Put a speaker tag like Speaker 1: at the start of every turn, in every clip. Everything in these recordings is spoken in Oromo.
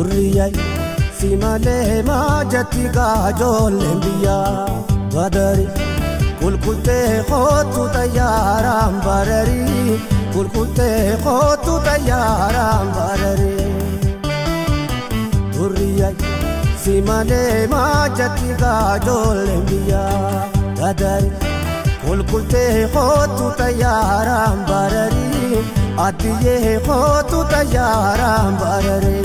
Speaker 1: durriyay simale majati gajollen biya badari kulkulte khotu tayaram barari kulkulte khotu tayaram barari durriyay simale majati gajollen biya badari kulkulte khotu tayaram barari adiye khotu tayaram barari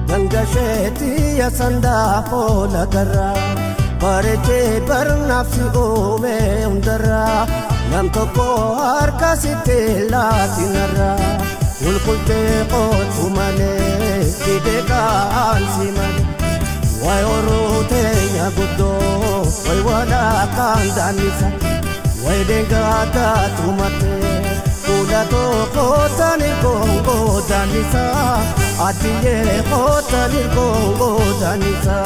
Speaker 1: Gangasheti ya sanda khola garra Barete bar nafsi ome undara Nam toko harka site latinara Kulkulte qotu male Kideka ansimale Wai orute ya guddo Wai wala kandanisa Wai dengata tumate Kula toko tani kongo danisa Adiye khota nirgongo danisa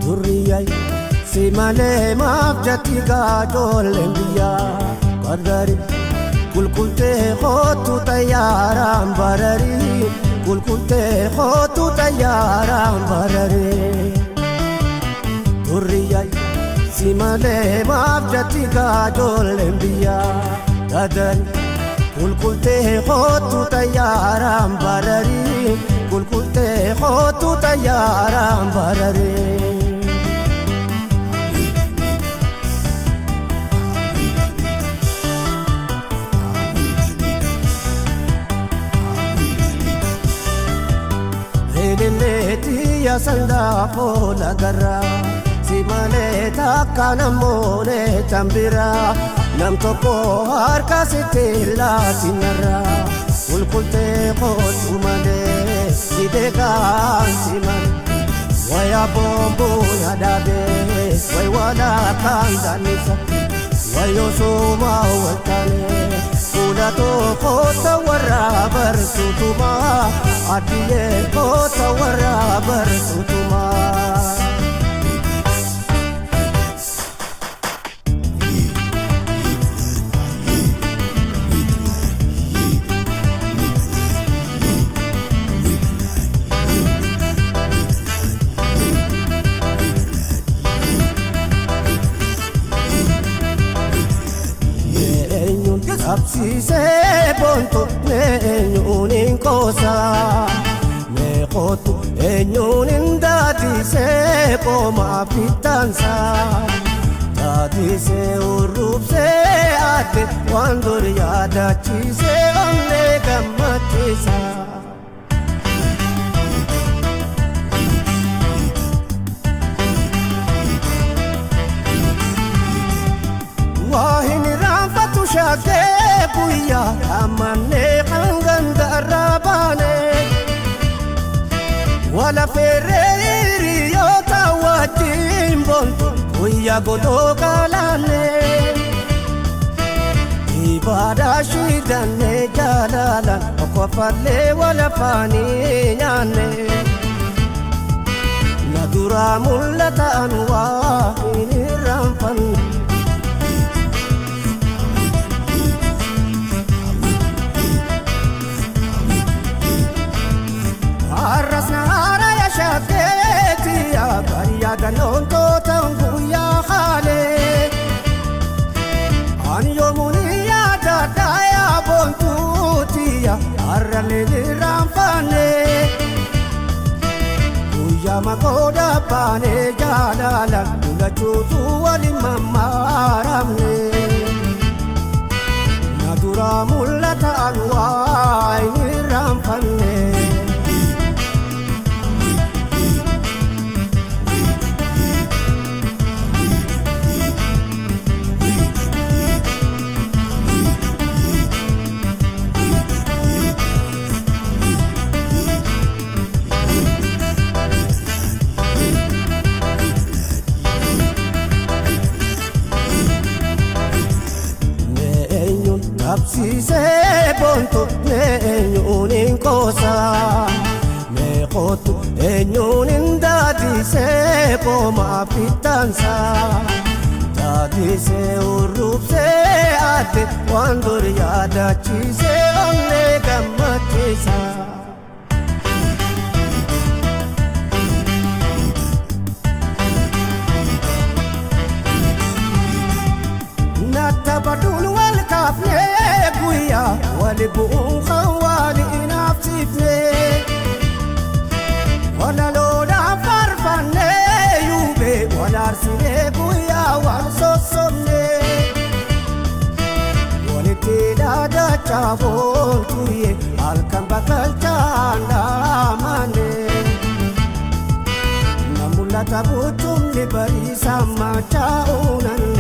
Speaker 1: Durriyay simale mabjati gajollen biya badari kulkulte khotu tayaram barari kulkulte khotu tayaram barari durriyay simale mabjati gajollen biya badari kulkulte khotu tayaram barari kulkulte khotu tayaram barari Neti ya sanda khola garra simale takana mone tambira nam toko harka site latinara kulkulte khotu male sideka simale waya bombo ya dabe way wala kandanisa wayo soma watane kula to khota warra barsutuma adiye khota warra barsutuma Absise bonto enyunin kosa me khotu enyunin dati se koma pitansa dati se urup se ate wandur yada chise amne gamatisa wahin rafatu shake buya amane kanganda rabane wala fereri yota watimbonto buya godogalane ibada shidane jalala okofale wala fani nyane nadura mullata anwa rampan Arrasna ara ya shaketi ya bariya ganonto tangu ya khale an yomuni ya dadaya bontuti ya arrale rampane uya makoda pane jalala ulachutu walimamaramne nadura mullata alwai rampane Dabsisee boontu eenyuun hin qoosa meeqootu eenyuun hin daadisee qoomaa fitansa daadisee urruubsee adde waan dur yaadachiisee onnee gammachiisa. Nattabaduun wal kaafnee guyyaa wali bu'uun kan wali inaafsifnee walaloodhaan farfannee yuubee wal aarsinee guyyaa wal sossobnee walitti dhaadachaa booltuyyee halkan bakkalchaan dhaamannee na mul'ata buutumni bariisaa machaa'uu nanne.